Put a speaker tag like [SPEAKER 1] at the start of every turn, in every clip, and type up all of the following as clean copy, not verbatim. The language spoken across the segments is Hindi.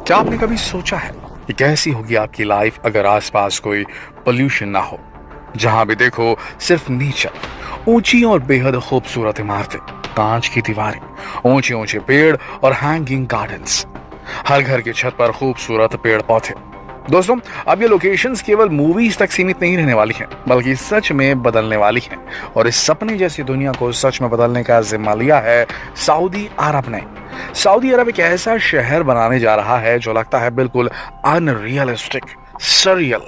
[SPEAKER 1] क्या आपने कभी सोचा है कि कैसी होगी आपकी लाइफ अगर आसपास कोई पोल्यूशन ना हो? जहां भी देखो सिर्फ नेचर, ऊंची और बेहद खूबसूरत इमारतें, कांच की दीवारें, ऊंचे ऊंचे पेड़ और हैंगिंग गार्डन्स। हर घर की छत पर खूबसूरत पेड़ पौधे। दोस्तों, अब ये लोकेशंस केवल मूवीज तक सीमित नहीं रहने वाली हैं, बल्कि सच में बदलने वाली हैं। और इस सपने जैसी दुनिया को सच में बदलने का जिम्मा लिया है सऊदी अरब ने। सऊदी अरब एक ऐसा शहर बनाने जा रहा है जो लगता है बिल्कुल अनरियलिस्टिक, सरियल,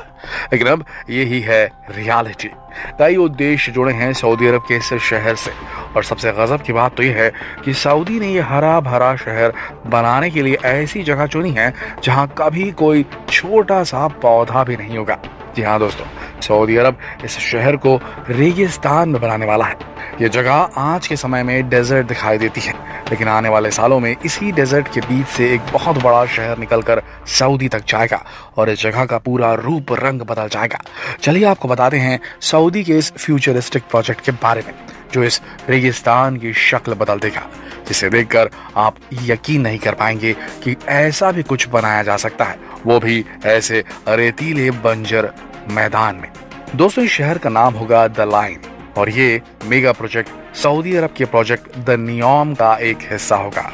[SPEAKER 1] लेकिन अब यही है रियलिटी। कई उद्देश्य जुड़े हैं सऊदी अरब के इस शहर से, और सबसे गजब की बात तो यह है कि सऊदी ने यह हरा भरा शहर बनाने के लिए ऐसी जगह चुनी है जहां कभी कोई छोटा सा पौधा भी नहीं होगा। जी हाँ दोस्तों, सऊदी अरब इस शहर को रेगिस्तान में बनाने वाला है। यह जगह आज के समय में डेजर्ट दिखाई देती है, लेकिन आने वाले सालों में इसी डेजर्ट के बीच से एक बहुत बड़ा शहर निकलकर सऊदी तक जाएगा और इस जगह का पूरा रूप रंग बदल जाएगा। चलिए आपको बताते हैं सऊदी के इस फ्यूचरिस्टिक प्रोजेक्ट के बारे में, जो इस रेगिस्तान की शक्ल बदल देगा, जिसे देखकर आप यकीन नहीं कर पाएंगे कि ऐसा भी कुछ बनाया जा सकता है, वो भी ऐसे रेतीले बंजर मैदान में। दोस्तों, इस शहर का नाम होगा द लाइन, और ये मेगा प्रोजेक्ट सऊदी अरब के प्रोजेक्ट द नियोम का एक हिस्सा होगा।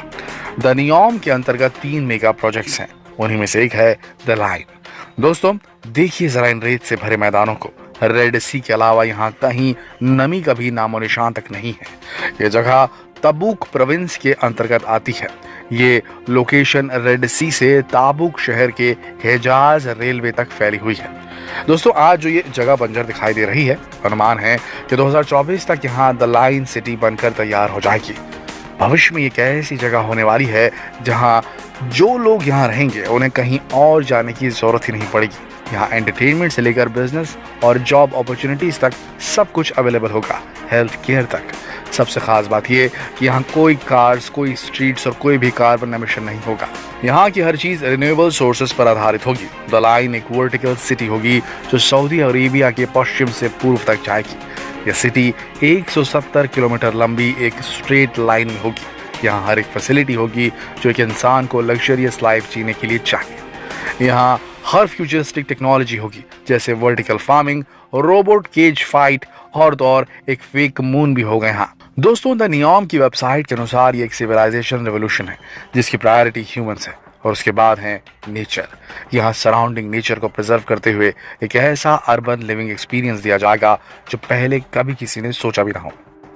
[SPEAKER 1] द नियोम के अंतर्गत 3 मेगा प्रोजेक्ट्स हैं, उन्हीं में से एक है द लाइन। दोस्तों, देखिए जरा इन रेत से भरे मैदानों को। रेड सी के अलावा यहाँ कहीं नमी का भी नामो निशान तक नहीं है। ये जगह तबूक प्रोविंस के अंतर्गत आती है। ये लोकेशन रेड सी से ताबुक शहर के हेजाज रेलवे तक फैली हुई है। दोस्तों, आज जो ये जगह बंजर दिखाई दे रही है, अनुमान है कि 2024 तक यहाँ द लाइन सिटी बनकर तैयार हो जाएगी। भविष्य में एक ऐसी जगह होने वाली है जहाँ जो लोग यहाँ रहेंगे उन्हें कहीं और जाने की जरूरत ही नहीं पड़ेगी। यहाँ एंटरटेनमेंट से लेकर बिजनेस और जॉब अपॉर्चुनिटीज तक सब कुछ अवेलेबल होगा, हेल्थ केयर तक। सबसे खास बात यह कि यहाँ कोई कार्स, कोई स्ट्रीट्स और कोई भी कार्बन एमिशन नहीं होगा। यहाँ की हर चीज रिन्यूएबल सोर्सेज पर आधारित होगी। द लाइन एक वर्टिकल सिटी होगी जो सऊदी अरेबिया के पश्चिम से पूर्व तक जाएगी। यह सिटी 170 किलोमीटर लंबी एक स्ट्रेट लाइन में होगी। यहाँ हर एक फैसिलिटी होगी जो एक इंसान को लग्जरियस लाइफ जीने के लिए चाहिए। यहाँ हर फ्यूचरिस्टिक टेक्नोलॉजी होगी, जैसे vertical farming, robot cage fight और तो और एक फेक मून भी होगा यहाँ। दोस्तों, द नियोम की वेबसाइट के अनुसार ये एक सिविलाइजेशन रेवोल्यूशन है जिसकी प्रायोरिटी ह्यूमंस है, और उसके बाद है नेचर। यहाँ सराउंडिंग नेचर को प्रिजर्व करते हुए एक ऐसा अर्बन लिविंग एक्सपीरियंस दिया जाएगा जो पहले कभी किसी ने सोचा भी ना हो।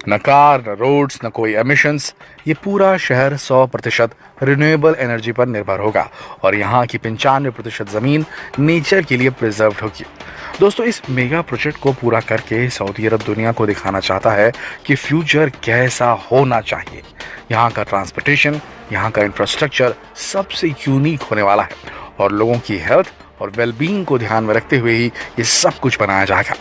[SPEAKER 1] न कार, न रोड्स, न कोई एमिशंस। ये पूरा शहर 100% रिन्यूएबल एनर्जी पर निर्भर होगा, और यहाँ की 95% जमीन नेचर के लिए प्रिजर्व्ड होगी। दोस्तों, इस मेगा प्रोजेक्ट को पूरा करके सऊदी अरब दुनिया को दिखाना चाहता है कि फ्यूचर कैसा होना चाहिए। यहाँ का ट्रांसपोर्टेशन, यहाँ का इंफ्रास्ट्रक्चर सबसे यूनिक होने वाला है, और लोगों की हेल्थ और वेलबींग को ध्यान में रखते हुए ही ये सब कुछ बनाया जाएगा।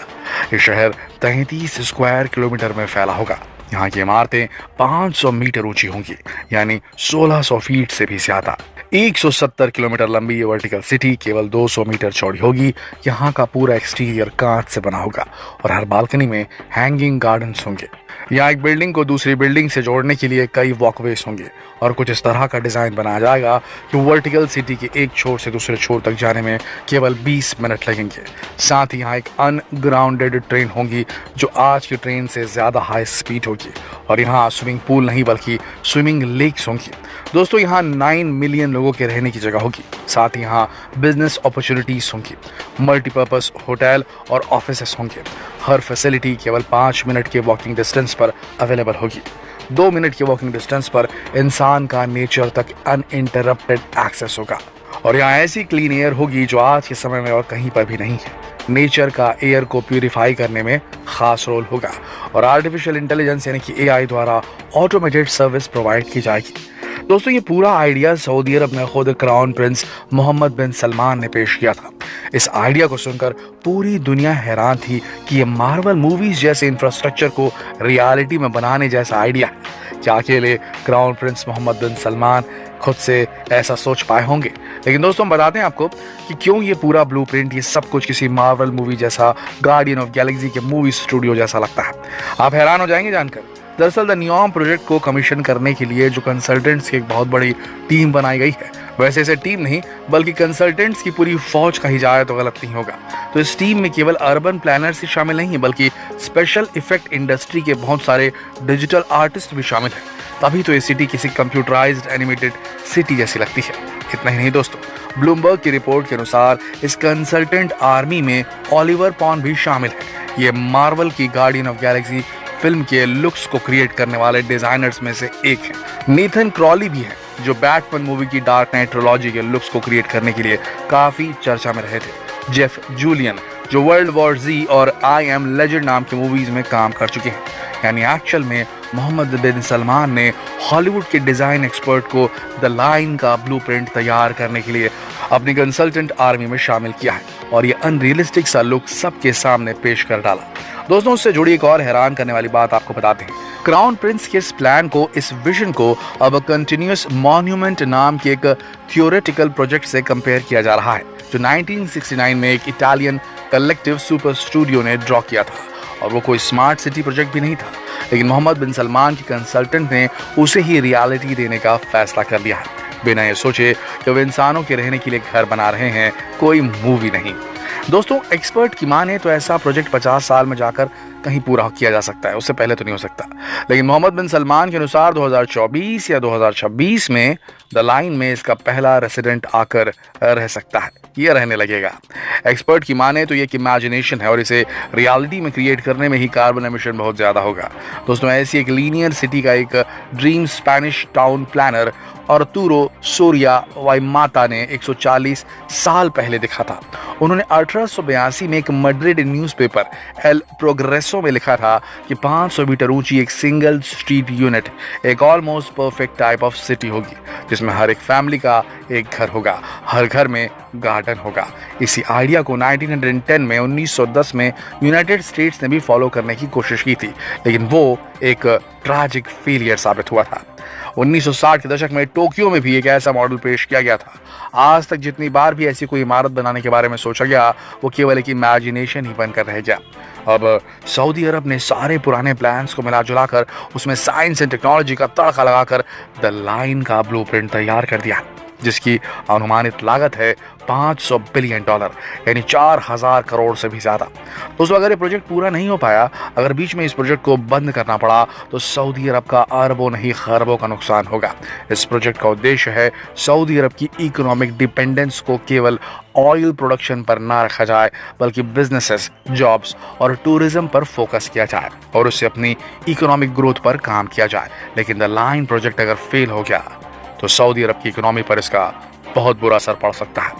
[SPEAKER 1] ये शहर 33 स्क्वायर किलोमीटर में फैला होगा। यहाँ की इमारतें 500 मीटर ऊंची होंगी, यानी 1600 फीट से भी ज्यादा। 170 किलोमीटर लंबी ये वर्टिकल सिटी केवल 200 मीटर चौड़ी होगी। यहाँ का पूरा एक्सटीरियर कांच से बना होगा, और हर बालकनी में हैंगिंग गार्डन्स होंगे। यहाँ एक बिल्डिंग को दूसरी बिल्डिंग से जोड़ने के लिए कई वॉकवेज होंगे, और कुछ इस तरह का डिजाइन बनाया जाएगा कि वर्टिकल सिटी के एक छोर से दूसरे छोर तक जाने में केवल 20 मिनट लगेंगे। साथ ही यहाँ एक अनग्राउंडेड ट्रेन होगी जो आज की ट्रेन से ज्यादा हाई स्पीड होगी, और यहाँ स्विमिंग पूल नहीं बल्कि स्विमिंग लेक्स होंगी। दोस्तों, यहाँ 9 मिलियन लोगों के रहने की जगह होगी। साथ ही यहाँ बिजनेस अपॉर्चुनिटीज होंगी, मल्टीपर्पज होटल और ऑफिसेस होंगे। हर फैसिलिटी केवल 5 मिनट के वॉकिंग डिस्टेंस पर अवेलेबल होगी। 2 मिनट के वॉकिंग डिस्टेंस पर इंसान का नेचर तक अनइंटरप्टेड एक्सेस होगा, और यहाँ ऐसी क्लीन एयर होगी जो आज के समय में और कहीं पर भी नहीं है। नेचर का एयर को प्यूरिफाई करने में खास रोल होगा, और आर्टिफिशियल इंटेलिजेंस यानी कि एआई द्वारा ऑटोमेटेड सर्विस प्रोवाइड की जाएगी। दोस्तों, ये पूरा आइडिया सऊदी अरब में खुद क्राउन प्रिंस मोहम्मद बिन सलमान ने पेश किया था। इस आइडिया को सुनकर पूरी दुनिया हैरान थी कि ये मार्वल मूवीज जैसे इंफ्रास्ट्रक्चर को रियलिटी में बनाने जैसा आइडिया है। क्या अकेले क्राउन प्रिंस मोहम्मद बिन सलमान खुद से ऐसा सोच पाए होंगे? लेकिन दोस्तों, बताते हैं आपको कि क्यों ये पूरा ब्लूप्रिंट, ये सब कुछ किसी मार्वल मूवी जैसा, गार्डियन ऑफ गैलेक्सी के मूवी स्टूडियो जैसा लगता है। आप हैरान हो जाएंगे जानकर। दरअसल द नियोम प्रोजेक्ट को कमीशन करने के लिए जो कंसल्टेंट्स की एक बहुत बड़ी टीम बनाई गई है, वैसे इसे टीम नहीं बल्कि कंसल्टेंट्स की पूरी फौज कही जाए तो गलत नहीं होगा। तो इस टीम में केवल अर्बन प्लानर्स ही शामिल नहीं है बल्कि स्पेशल इफेक्ट इंडस्ट्री के बहुत सारे डिजिटल आर्टिस्ट भी शामिल हैं। तभी तो ये सिटी किसी कंप्यूटराइज्ड एनिमेटेड सिटी जैसी लगती है। इतना ही नहीं दोस्तों, ब्लूमबर्ग की रिपोर्ट के अनुसार इस कंसल्टेंट आर्मी में ओलिवर पॉन भी शामिल है। ये मार्वल की गार्डियन ऑफ गैलेक्सी फिल्म के लुक्स को क्रिएट करने वाले डिजाइनर्स में से एक है। नेथन क्रॉली भी है जो बैटमैन मूवी की डार्क नाइट ट्रिलॉजी के लुक्स को क्रिएट करने के लिए काफी चर्चा में रहे थे। जेफ जूलियन जो वर्ल्ड वॉर Z और आई एम लेजेंड नाम की मूवीज में काम कर चुके हैं। यानी एक्चुअल में मोहम्मद बिन सलमान ने हॉलीवुड के डिजाइन एक्सपर्ट को द लाइन का ब्लूप्रिंट तैयार करने के लिए अपनी कंसल्टेंट आर्मी में शामिल किया है और ये अनरियलिस्टिक सा लुक सबके सामने पेश कर डाला। दोस्तों, उससे जुड़ी एक और हैरान करने वाली बात आपको बताते हैं। क्राउन प्रिंस के इस प्लान को, इस विजन को अब कंटिन्यूअस मॉन्यूमेंट नाम के एक थियोरेटिकल प्रोजेक्ट से कंपेयर किया जा रहा है जो 1969 में एक इटालियन कलेक्टिव सुपर स्टूडियो ने ड्रॉ किया था। और वो कोई स्मार्ट सिटी प्रोजेक्ट भी नहीं था, लेकिन मोहम्मद बिन सलमान की कंसल्टेंट ने उसे ही रियलिटी देने का फैसला कर लिया है, बिना ये सोचे कि वे इंसानों के रहने के लिए घर बना रहे हैं, कोई मूवी नहीं। दोस्तों, एक्सपर्ट की माने तो ऐसा प्रोजेक्ट 50 साल में जाकर कहीं पूरा किया जा सकता है, उससे पहले तो नहीं हो सकता। लेकिन मोहम्मद बिन सलमान के अनुसार 2024 या 2026 में द लाइन में इसका पहला रेसिडेंट आकर रह सकता है, ये रहने लगेगा। एक्सपर्ट की माने तो ये एक इमेजिनेशन है और इसे रियलिटी में क्रिएट करने में ही कार्बन एमिशन बहुत ज़्यादा होगा। दोस्तों, ऐसी एक लीनियर सिटी का एक dream Spanish town planner Arturo Soria y Mata ने 140 साल पहले दिखा था। उन्होंने 1882 में एक मैड्रिड न्यूज़पेपर एल प्रोग्रेसो में लिखा था कि 500 मीटर ऊंची एक सिंगल स्ट्रीट यूनिट एक almost perfect type of city होगी, जिसमें हर एक फैमिली का एक घर होगा, हर घर में गार्डन होगा। इसी आइडिया को 1910 में यूनाइटेड स्टेट्स ने भी फॉलो करने की कोशिश की थी, लेकिन वो एक ट्रैजिक फेलियर साबित हुआ था। 1960 के दशक में टोक्यो में भी एक ऐसा मॉडल पेश किया गया था। आज तक जितनी बार भी ऐसी कोई इमारत बनाने के बारे में सोचा गया, वो केवल एक इमेजिनेशन ही बनकर रह गया। अब सऊदी अरब ने सारे पुराने प्लान्स को मिला जुलाकर उसमें साइंस एंड टेक्नोलॉजी का तड़का लगाकर द लाइन का ब्लूप्रिंट तैयार कर दिया, जिसकी अनुमानित लागत है $500 बिलियन, यानी 4000 करोड़ से भी ज्यादा। दोस्तों, अगर ये प्रोजेक्ट पूरा नहीं हो पाया, अगर बीच में इस प्रोजेक्ट को बंद करना पड़ा, तो सऊदी अरब का अरबों नहीं खरबों का नुकसान होगा। इस प्रोजेक्ट का उद्देश्य है सऊदी अरब की इकोनॉमिक डिपेंडेंस को केवल ऑयल प्रोडक्शन पर ना रखा जाए, बल्कि बिजनेसेस, जॉब्स और टूरिज्म पर फोकस किया जाए और उससे अपनी इकोनॉमिक ग्रोथ पर काम किया जाए। लेकिन द लाइन प्रोजेक्ट अगर फेल हो गया तो सऊदी अरब की इकोनॉमी पर इसका बहुत बुरा असर पड़ सकता है।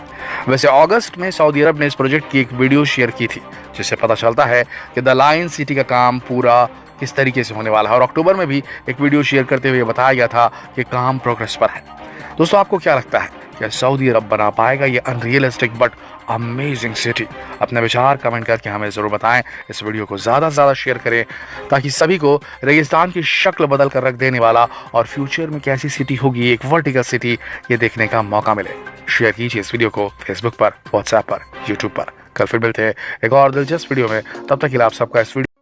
[SPEAKER 1] वैसे अगस्त में सऊदी अरब ने इस प्रोजेक्ट की एक वीडियो शेयर की थी, जिससे पता चलता है कि द लाइन सिटी का काम पूरा किस तरीके से होने वाला है, और अक्टूबर में भी एक वीडियो शेयर करते हुए बताया गया था कि काम प्रोग्रेस पर है। दोस्तों, आपको क्या लगता है, क्या सऊदी अरब बना पाएगा ये अनरियलिस्टिक बट अमेजिंग सिटी? अपने विचार कमेंट करके हमें ज़रूर बताएं। इस वीडियो को ज़्यादा से ज़्यादा शेयर करें ताकि सभी को रेगिस्तान की शक्ल बदल कर रख देने वाला और फ्यूचर में कैसी सिटी होगी, एक वर्टिकल सिटी, ये देखने का मौका मिले। शेयर कीजिए इस वीडियो को फेसबुक पर, व्हाट्सएप पर, यूट्यूब पर। कल फिर मिलते हैं एक और दिलचस्प वीडियो में। तब तक के लिए आप सबका इस वीडियो